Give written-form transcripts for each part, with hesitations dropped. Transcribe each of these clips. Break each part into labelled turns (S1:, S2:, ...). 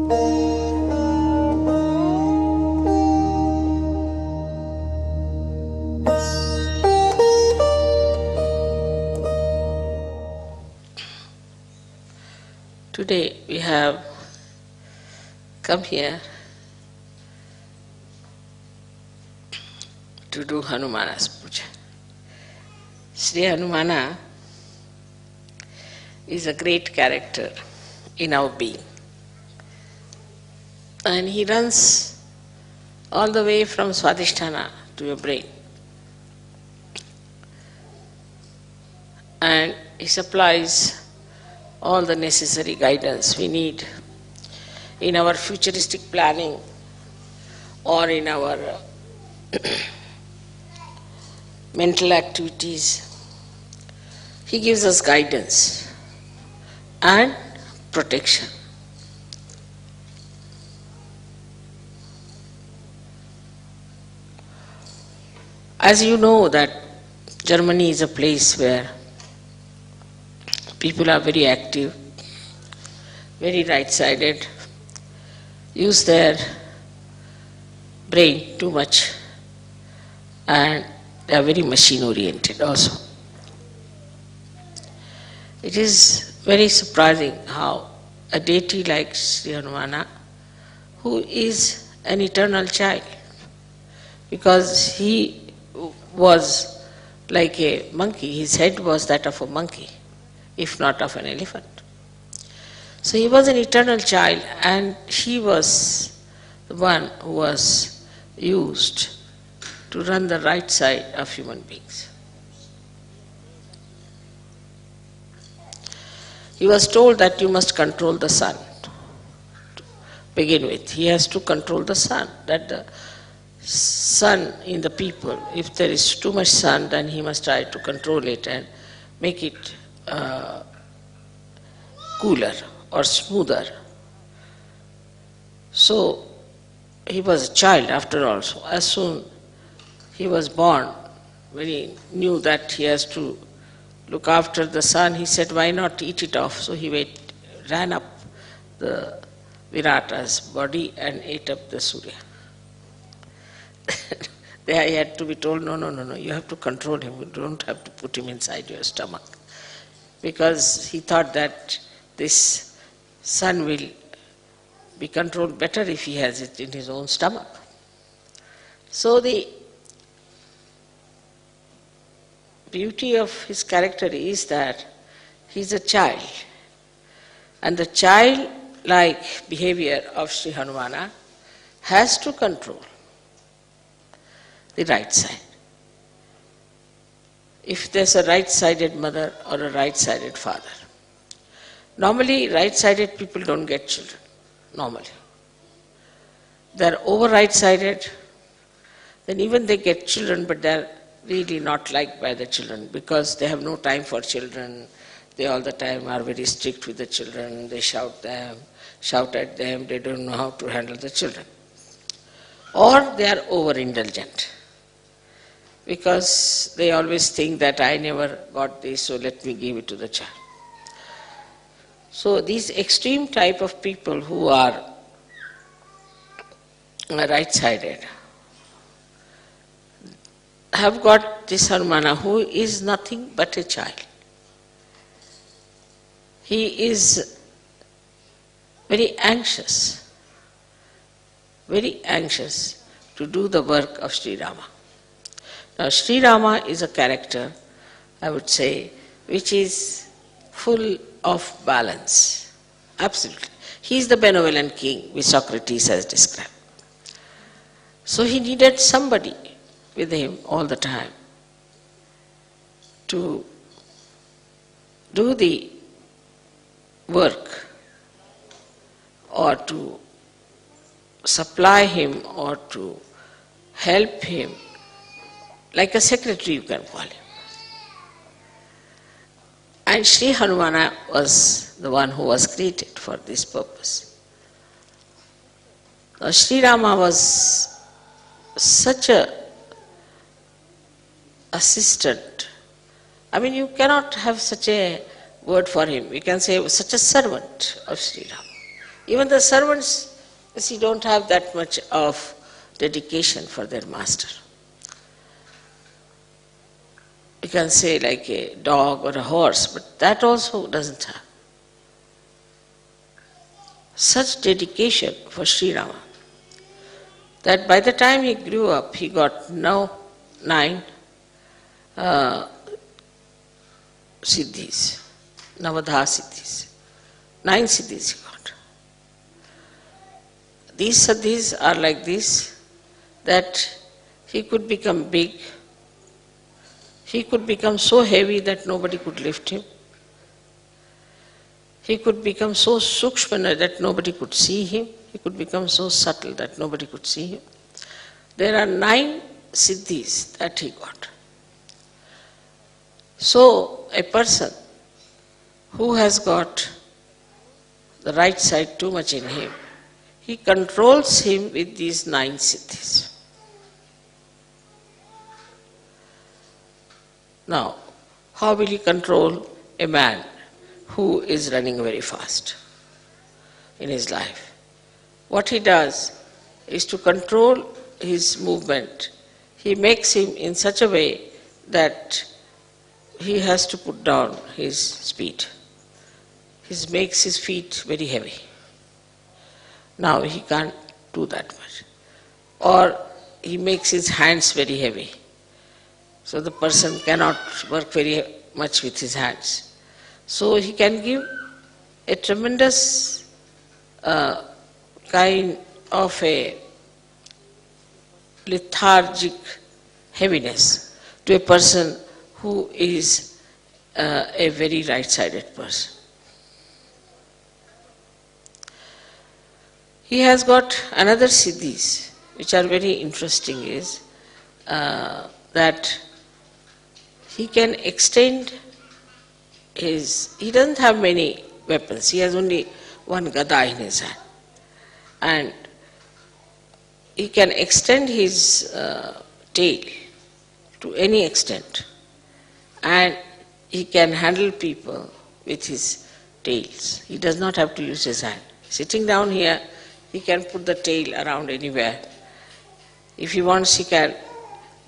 S1: Today we have come here to do Hanumana's puja. Sri Hanumana is a great character in our being. And he runs all the way from Swadhisthana to your brain. And he supplies all the necessary guidance we need in our futuristic planning or in our mental activities. He gives us guidance and protection. As you know that Germany is a place where people are very active, very right-sided, use their brain too much, and they are very machine-oriented also. It is very surprising how a deity like Sri Hanumana, who is an eternal child, because he was like a monkey, his head was that of a monkey, if not of an elephant. So he was an eternal child, and he was the one who was used to run the right side of human beings. He was told that you must control the sun to begin with. He has to control the sun, that the sun in the people, if there is too much sun, then he must try to control it and make it cooler or smoother. So he was a child after all. So as soon he was born, when he knew that he has to look after the sun, he said, why not eat it off? So he ran up the Virata's body and ate up the Surya. There he had to be told, no, you have to control him, you don't have to put him inside your stomach. Because he thought that this sun will be controlled better if he has it in his own stomach. So the beauty of his character is that he is a child. And the childlike behavior of Sri Hanumana has to control the right side. If there's a right-sided mother or a right-sided father. Normally, right-sided people don't get children, normally. They're over right-sided, then even they get children, but they're really not liked by the children because they have no time for children. They all the time are very strict with the children, they shout at them, they don't know how to handle the children. Or they are over-indulgent, because they always think that I never got this, so let me give it to the child. So these extreme type of people who are right-sided have got this Hanumana, who is nothing but a child. He is very anxious to do the work of Sri Rama. Now, Sri Rama is a character, I would say, which is full of balance. Absolutely. He is the benevolent king, which Socrates has described. So he needed somebody with him all the time to do the work or to supply him or to help him, like a secretary you can call him. And Sri Hanumana was the one who was created for this purpose. Now, Sri Rama was such a assistant. I mean, you cannot have such a word for him. We can say such a servant of Sri Rama. Even the servants, you see, don't have that much of dedication for their master. You can say like a dog or a horse, but that also doesn't have such dedication for Sri Rama that by the time he grew up, he got now 9 siddhis, Navadha siddhis. 9 siddhis he got. These siddhis are like this, that he could become big, he could become so heavy that nobody could lift him. He could become so sukshmana that nobody could see him. He could become so subtle that nobody could see him. There are 9 siddhis that he got. So a person who has got the right side too much in him, he controls him with these 9 siddhis. Now, how will he control a man who is running very fast in his life? What he does is to control his movement. He makes him in such a way that he has to put down his speed. He makes his feet very heavy. Now he can't do that much. Or he makes his hands very heavy. So the person cannot work very much with his hands. So he can give a tremendous kind of a lethargic heaviness to a person who is a very right-sided person. He has got another siddhis which are very interesting, is that he can extend he doesn't have many weapons, he has only one gada in his hand, and he can extend his tail to any extent, and he can handle people with his tails. He does not have to use his hand. Sitting down here, he can put the tail around anywhere. If he wants, he can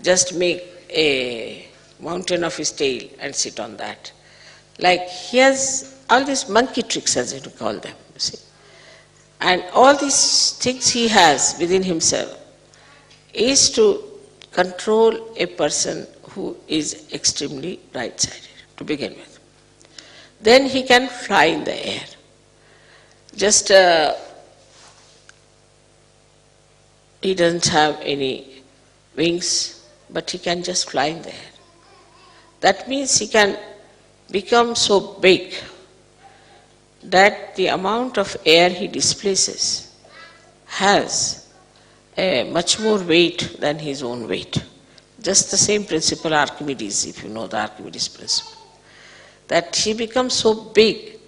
S1: just make a mountain of his tail and sit on that. Like he has all these monkey tricks, as you call them, you see. And all these things he has within himself is to control a person who is extremely right-sided, to begin with. Then he can fly in the air. Just he doesn't have any wings, but he can just fly in the air. That means he can become so big that the amount of air he displaces has a much more weight than his own weight. Just the same principle Archimedes, if you know the Archimedes principle. That he becomes so big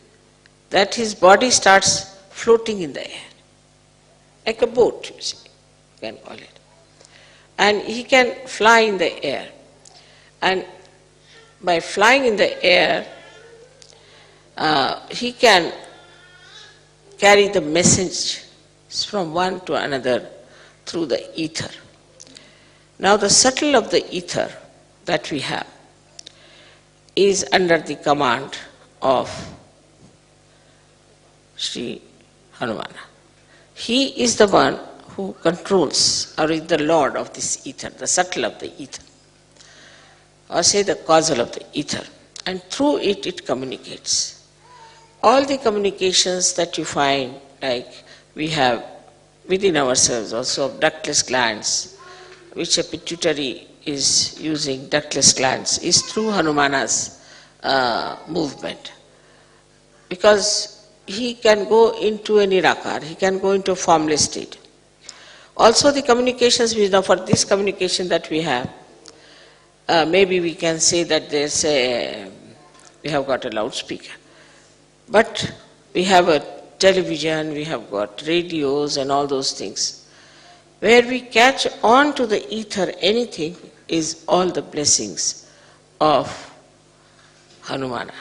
S1: that his body starts floating in the air. Like a boat, you see, you can call it. And he can fly in the air. And by flying in the air, he can carry the message from one to another through the ether. Now the subtle of the ether that we have is under the command of Sri Hanumana. He is the one who controls, or is the lord of this ether, the subtle of the ether, or say the causal of the ether, and through it, it communicates. All the communications that you find, like we have within ourselves also ductless glands, which a pituitary is using ductless glands, is through Hanumana's movement. Because he can go into a nirakar, he can go into a formless state. Also the communications, for this communication that we have, maybe we can say that we have got a loudspeaker. But we have a television, we have got radios and all those things. Where we catch on to the ether anything is all the blessings of Hanumana.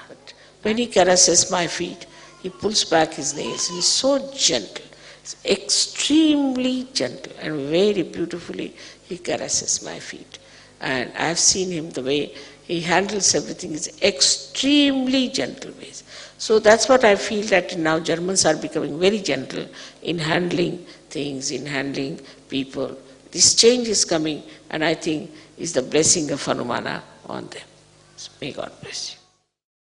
S1: When he caresses my feet, he pulls back his nails. He's so gentle. He's extremely gentle and very beautifully he caresses my feet. And I've seen him, the way he handles everything is extremely gentle ways. So that's what I feel, that now Germans are becoming very gentle in handling things, in handling people. This change is coming, and I think is the blessing of Hanumana on them. So may God bless you.